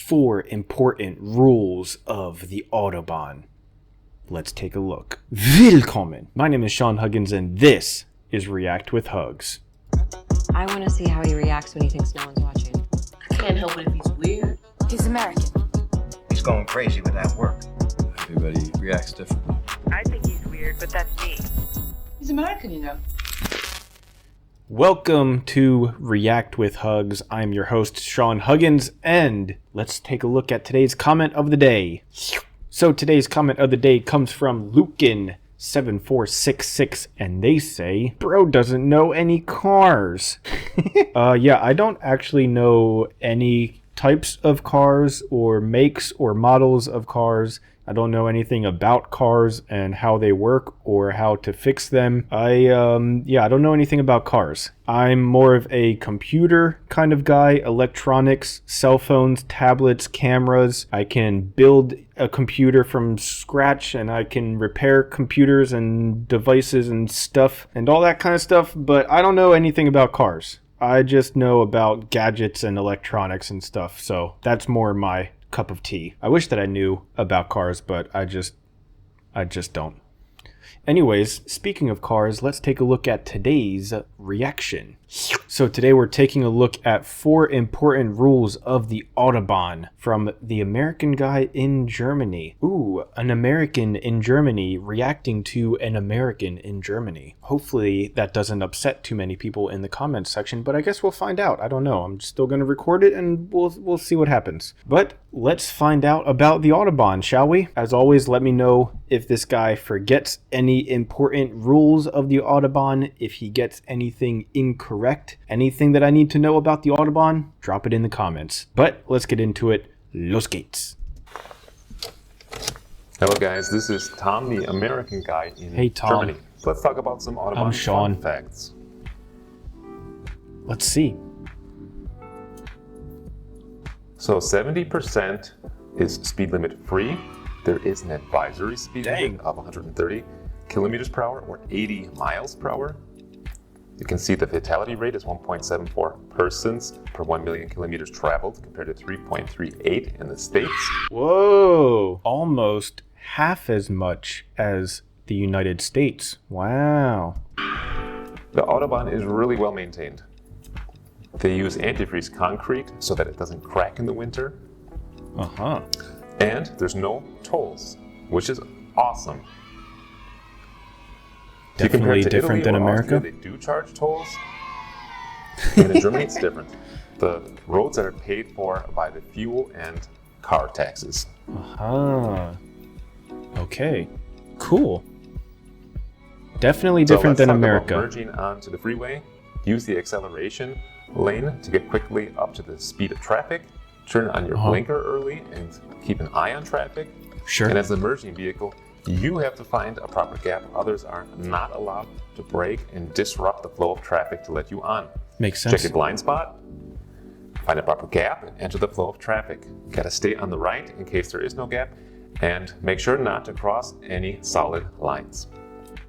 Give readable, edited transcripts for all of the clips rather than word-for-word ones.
4 important rules of the Autobahn. Let's take a look. Willkommen! My name is Sean Huggins and this is React with Hugs. I want to see how he reacts when he thinks no one's watching. I can't help it if he's weird. He's American. He's going crazy with that work. Everybody reacts differently. I think he's weird, but that's me. He's American, you know. Welcome to React with Hugs. I'm your host, Sean Huggins, and let's take a look at today's comment of the day. So today's comment of the day comes from Lukin7466, and they say, bro doesn't know any cars. Yeah, I don't actually know any types of cars or makes or models of cars. I don't know anything about cars and how they work or how to fix them. I don't know anything about cars. I'm more of a computer kind of guy, electronics, cell phones, tablets, cameras. I can build a computer from scratch and I can repair computers and devices and stuff and all that kind of stuff, but I don't know anything about cars. I just know about gadgets and electronics and stuff, so that's more my cup of tea. I wish that I knew about cars, but I just don't. Anyways, speaking of cars, let's take a look at today's reaction. So today we're taking a look at 4 important rules of the Autobahn from the American guy in Germany. Ooh, an American in Germany reacting to an American in Germany. Hopefully that doesn't upset too many people in the comments section, but I guess we'll find out. I don't know. I'm still going to record it and we'll see what happens. But let's find out about the Autobahn, shall we? As always, let me know if this guy forgets any important rules of the Autobahn, if he gets anything incorrect, anything that I need to know about the Autobahn, drop it in the comments. But let's get into it. Los geht's. Hello guys, this is Tom, the American guy in Hey, Tom. Germany. Let's talk about some Autobahn I'm Sean. fun facts. Let's see. So 70% is speed limit free. There is an advisory speed limit of 130 kilometers per hour or 80 miles per hour. You can see the fatality rate is 1.74 persons per 1 million kilometers traveled compared to 3.38 in the States. Whoa, almost half as much as the United States. Wow. The Autobahn is really well maintained. They use antifreeze concrete so that it doesn't crack in the winter. Uh-huh. And there's no tolls, which is awesome. Definitely different than America. Austria, they do charge tolls. And in Germany, it's different. The roads that are paid for by the fuel and car taxes. Uh-huh. Okay. Cool. Definitely different than America. Merging onto the freeway, use the acceleration lane to get quickly up to the speed of traffic. Turn on your blinker early and keep an eye on traffic. Sure. And as a merging vehicle, you have to find a proper gap. Others are not allowed to brake and disrupt the flow of traffic to let you on. Makes sense. Check your blind spot, find a proper gap, and enter the flow of traffic. Gotta stay on the right in case there is no gap, and make sure not to cross any solid lines.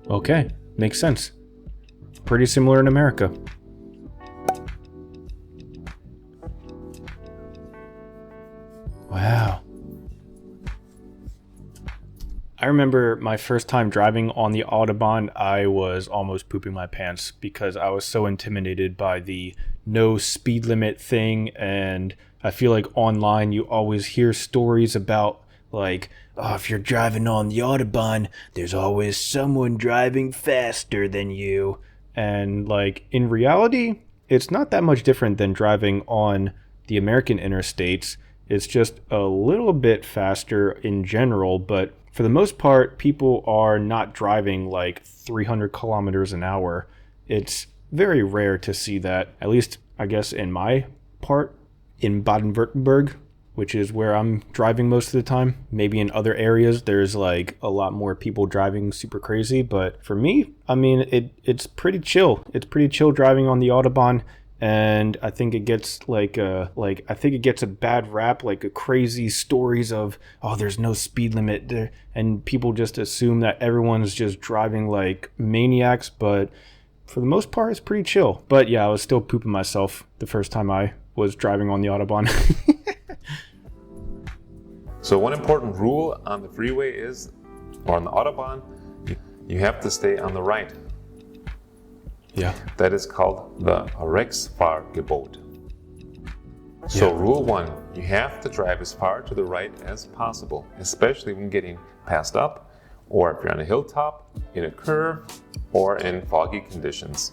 Okay, makes sense. Pretty similar in America. Wow. I remember my first time driving on the Autobahn, I was almost pooping my pants because I was so intimidated by the no speed limit thing. And I feel like online you always hear stories about like, oh, if you're driving on the Autobahn, there's always someone driving faster than you. And like in reality, it's not that much different than driving on the American interstates. It's just a little bit faster in general, but for the most part, people are not driving like 300 kilometers an hour. It's very rare to see that, at least I guess in my part, in Baden-Württemberg, which is where I'm driving most of the time. Maybe in other areas, there's like a lot more people driving super crazy. But for me, I mean, it's pretty chill. It's pretty chill driving on the Autobahn. And I think it gets I think it gets a bad rap, like a crazy stories of, oh, there's no speed limit there, and people just assume that everyone's just driving like maniacs, but for the most part it's pretty chill. But yeah, I was still pooping myself the first time I was driving on the Autobahn. So one important rule on the freeway is, or on the Autobahn, you have to stay on the right. Yeah. That is called the Rechtsfahrgebot. So rule 1, you have to drive as far to the right as possible, especially when getting passed up, or if you're on a hilltop, in a curve, or in foggy conditions.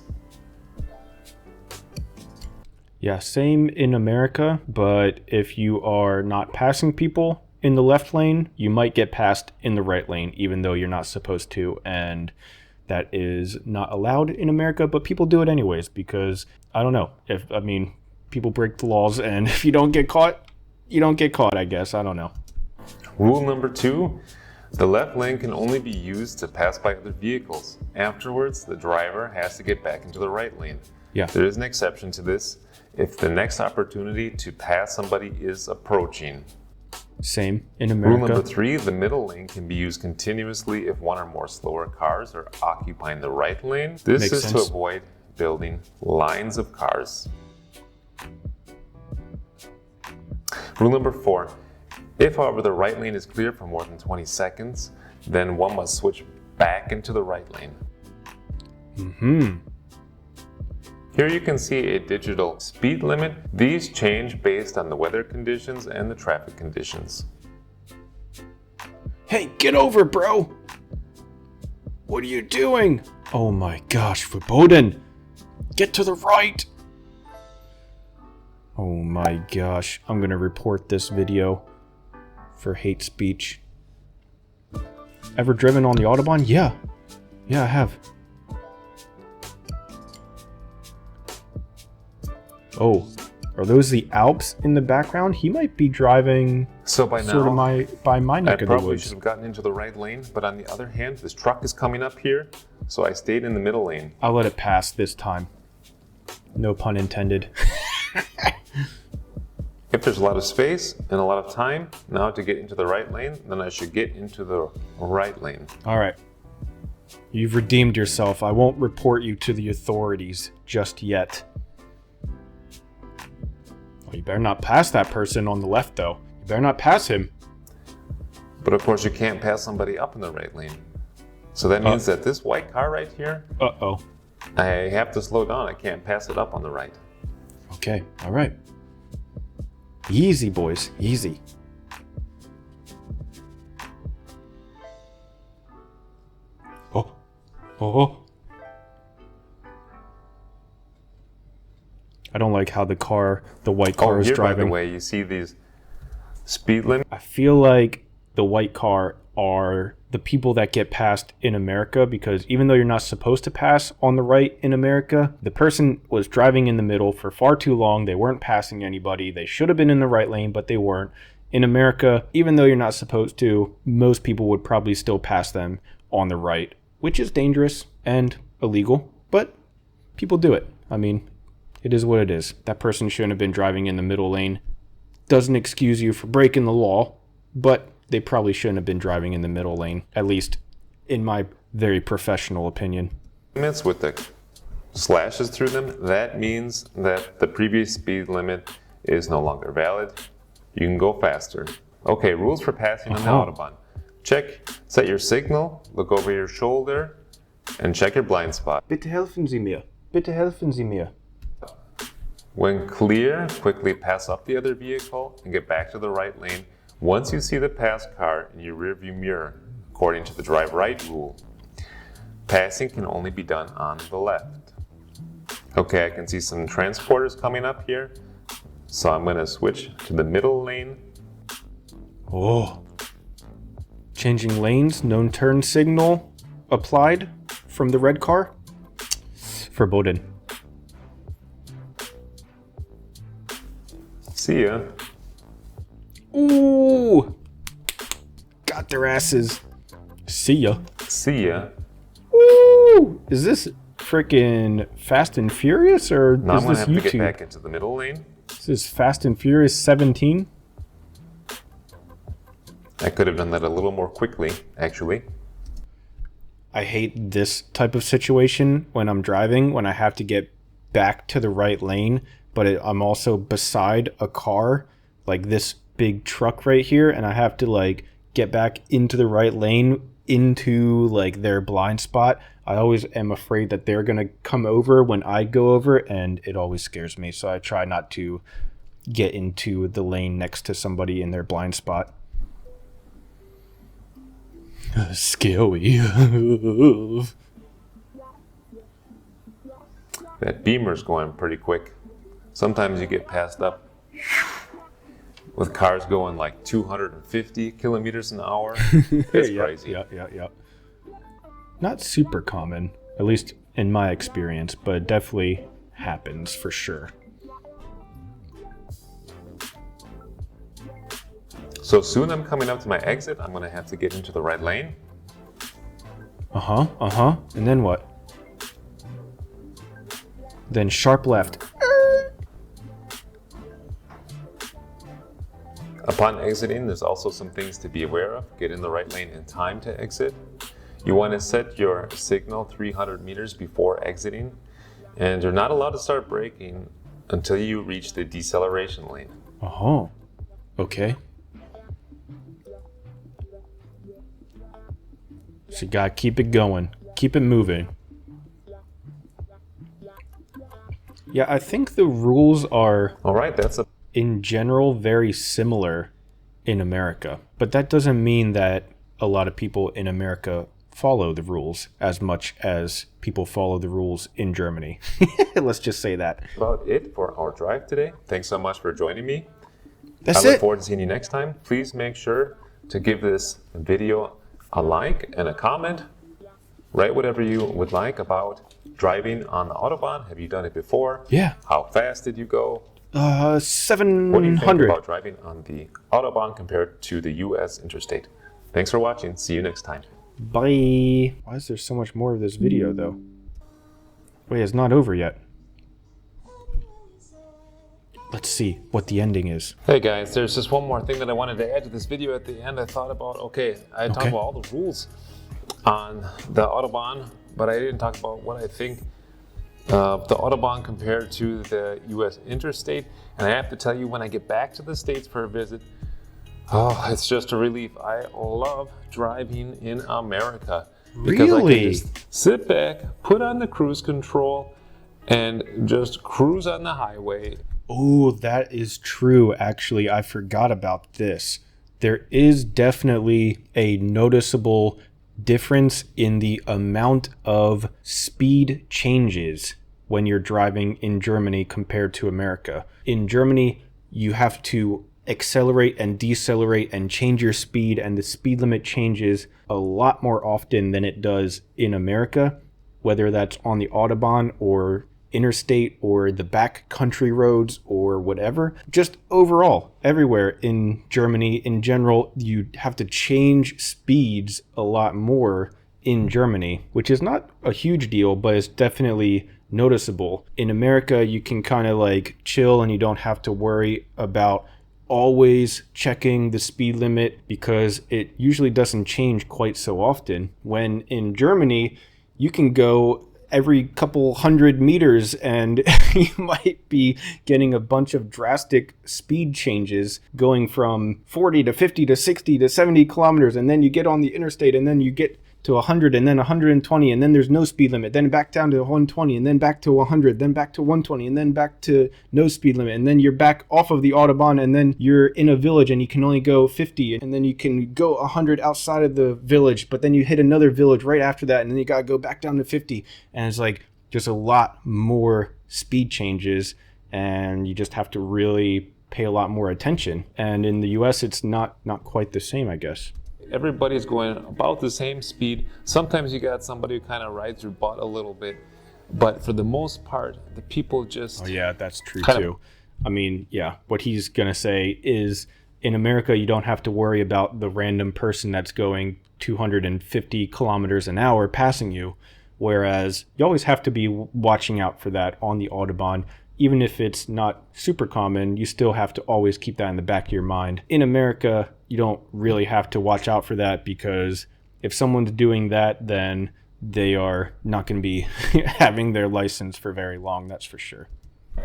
Yeah, same in America, but if you are not passing people in the left lane, you might get passed in the right lane, even though you're not supposed to, and that is not allowed in America, but people do it anyways because, I don't know, people break the laws, and if you don't get caught, you don't get caught, I guess. I don't know. Rule number 2, the left lane can only be used to pass by other vehicles. Afterwards, the driver has to get back into the right lane. Yeah. There is an exception to this if the next opportunity to pass somebody is approaching. Same in America. Rule number 3, the middle lane can be used continuously if one or more slower cars are occupying the right lane. This Makes is sense. to avoid building lines of cars. Rule number 4, if however the right lane is clear for more than 20 seconds, then one must switch back into the right lane. Here you can see a digital speed limit. These change based on the weather conditions and the traffic conditions. Hey, get over, bro! What are you doing? Oh my gosh, Verboten! Get to the right! Oh my gosh, I'm gonna report this video for hate speech. Ever driven on the Autobahn? Yeah. Yeah, I have. Oh, are those the Alps in the background? He might be driving So by sort now, of by my I neck of the probably woods. should have gotten into the right lane, but on the other hand, this truck is coming up here, so I stayed in the middle lane. I'll let it pass this time. No pun intended. If there's a lot of space and a lot of time now to get into the right lane, then I should get into the right lane. All right. You've redeemed yourself. I won't report you to the authorities just yet. Well, you better not pass that person on the left, though. You better not pass him. But of course, you can't pass somebody up in the right lane. So that means that this white car right here, Uh-oh. I have to slow down. I can't pass it up on the right. Okay, all right. Easy, boys. Easy. Oh. Oh. I don't like how the white car is here, by driving. the way, you see these speed limits. I feel like the white car are the people that get passed in America, because even though you're not supposed to pass on the right in America, the person was driving in the middle for far too long. They weren't passing anybody. They should have been in the right lane, but they weren't. In America, even though you're not supposed to, most people would probably still pass them on the right, which is dangerous and illegal, but people do it. I mean, it is what it is. That person shouldn't have been driving in the middle lane. Doesn't excuse you for breaking the law, but they probably shouldn't have been driving in the middle lane, at least in my very professional opinion. Limits with the slashes through them, that means that the previous speed limit is no longer valid. You can go faster. Okay, rules for passing on the Autobahn. Check, set your signal, look over your shoulder, and check your blind spot. Bitte helfen Sie mir. Bitte helfen Sie mir. When clear, quickly pass up the other vehicle and get back to the right lane once you see the passed car in your rearview mirror, according to the drive right rule. Passing can only be done on the left. Okay, I can see some transporters coming up here, so I'm going to switch to the middle lane. Oh. Changing lanes, known turn signal applied from the red car. Verboten. See ya. Ooh! Got their asses. See ya. See ya. Ooh! Is this freaking Fast and Furious, or Now I'm is going to this have to get YouTube? back into the middle lane. This is Fast and Furious 17? I could have done that a little more quickly, actually. I hate this type of situation when I'm driving, when I have to get back to the right lane, but I'm also beside a car. Like, this big truck right here, and I have to like get back into the right lane into like their blind spot, I always am afraid that they're gonna come over when I go over, and it always scares me. So I try not to get into the lane next to somebody in their blind spot. Scary. That Beamer's going pretty quick. Sometimes you get passed up with cars going like 250 kilometers an hour. It's crazy. Yeah. Not super common, at least in my experience, but it definitely happens for sure. So soon I'm coming up to my exit. I'm gonna have to get into the right lane. And then what? Then sharp left. Upon exiting, there's also some things to be aware of. Get in the right lane in time to exit. You want to set your signal 300 meters before exiting, and you're not allowed to start braking until you reach the deceleration lane. Okay. So you gotta keep it going, keep it moving. Yeah, I think the rules are, All right, that's a in general, very similar in America. But that doesn't mean that a lot of people in America follow the rules as much as people follow the rules in Germany. Let's just say that. about it for our drive today. Thanks so much for joining me. That's I look it. forward to seeing you next time. Please make sure to give this video a like and a comment. Write whatever you would like about driving on the Autobahn. Have you done it before? Yeah. How fast did you go? 700. What do you think about driving on the Autobahn compared to the US interstate? Thanks for watching. See you next time. Bye. Why is there so much more of this video, though? Wait, it's not over yet. Let's see what the ending is. Hey guys, there's just one more thing that I wanted to add to this video at the end. I thought about, I talked about all the rules on the Autobahn, but I didn't talk about what I think of the Autobahn compared to the US interstate. And I have to tell you, when I get back to the States for a visit, it's just a relief. I love driving in America. Because I can just sit back, put on the cruise control, and just cruise on the highway. Oh, that is true. Actually, I forgot about this. There is definitely a noticeable difference in the amount of speed changes when you're driving in Germany compared to America. In Germany, you have to accelerate and decelerate and change your speed, and the speed limit changes a lot more often than it does in America, whether that's on the Autobahn or interstate or the back country roads or whatever. Just overall, everywhere in Germany in general, you have to change speeds a lot more in Germany, which is not a huge deal, but it's definitely noticeable. In America, you can kind of like chill and you don't have to worry about always checking the speed limit because it usually doesn't change quite so often. When in Germany, you can go every couple hundred meters and you might be getting a bunch of drastic speed changes going from 40 to 50 to 60 to 70 kilometers, and then you get on the interstate and then you get to 100 and then 120 and then there's no speed limit, then back down to 120 and then back to 100, then back to 120 and then back to no speed limit, and then you're back off of the Autobahn and then you're in a village and you can only go 50, and then you can go 100 outside of the village, but then you hit another village right after that and then you gotta go back down to 50, and it's like just a lot more speed changes and you just have to really pay a lot more attention. And in the US it's not quite the same, I guess. Everybody's going about the same speed. Sometimes you got somebody who kind of rides your butt a little bit, but for the most part, the people just... Oh yeah, that's true too. I mean, yeah, what he's gonna say is in America, you don't have to worry about the random person that's going 250 kilometers an hour passing you, whereas you always have to be watching out for that on the Autobahn. Even if it's not super common, you still have to always keep that in the back of your mind. In America, you don't really have to watch out for that because if someone's doing that, then they are not going to be having their license for very long, that's for sure.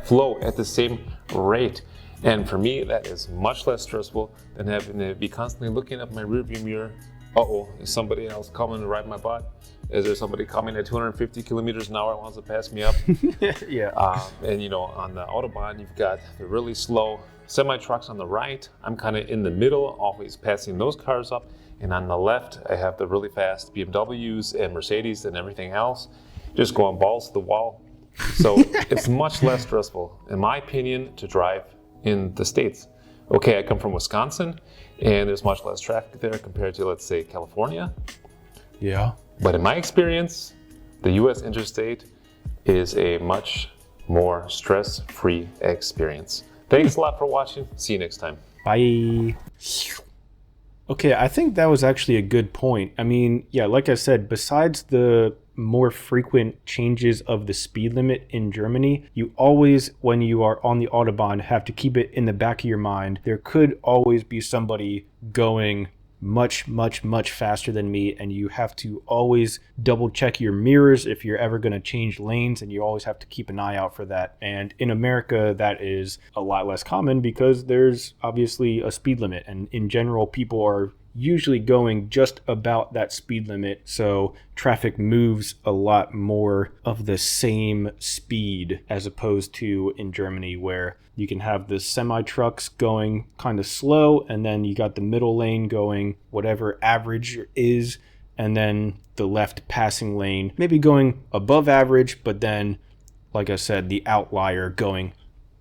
Flow at the same rate. And for me, that is much less stressful than having to be constantly looking at my rearview mirror. Uh-oh, is somebody else coming to ride my butt? Is there somebody coming at 250 kilometers an hour wants to pass me up? Yeah. And you know, on the Autobahn, you've got the really slow semi-trucks on the right. I'm kind of in the middle, always passing those cars up. And on the left, I have the really fast BMWs and Mercedes and everything else, just going balls to the wall. So it's much less stressful, in my opinion, to drive in the States. Okay, I come from Wisconsin, and there's much less traffic there compared to, let's say, California. Yeah. But in my experience, the US interstate is a much more stress-free experience. Thanks a lot for watching. See you next time. Bye. Okay, I think that was actually a good point. I mean, yeah, like I said, besides the more frequent changes of the speed limit in Germany, you always, when you are on the Autobahn, have to keep it in the back of your mind. There could always be somebody going much faster than me, and you have to always double check your mirrors if you're ever going to change lanes, and you always have to keep an eye out for that. And in America, that is a lot less common because there's obviously a speed limit, and in general, people are usually going just about that speed limit, so traffic moves a lot more of the same speed as opposed to in Germany, where you can have the semi trucks going kind of slow, and then you got the middle lane going whatever average is, and then the left passing lane maybe going above average, but then, like I said, the outlier going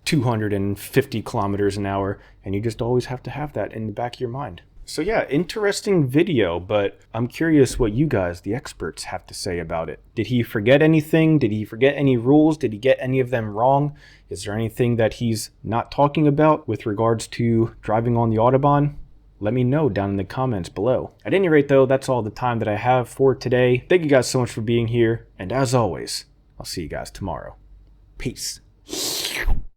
250 kilometers an hour, and you just always have to have that in the back of your mind. So yeah, interesting video, but I'm curious what you guys, the experts, have to say about it. Did he forget anything? Did he forget any rules? Did he get any of them wrong? Is there anything that he's not talking about with regards to driving on the Autobahn? Let me know down in the comments below. At any rate though, that's all the time that I have for today. Thank you guys so much for being here, and as always, I'll see you guys tomorrow. Peace.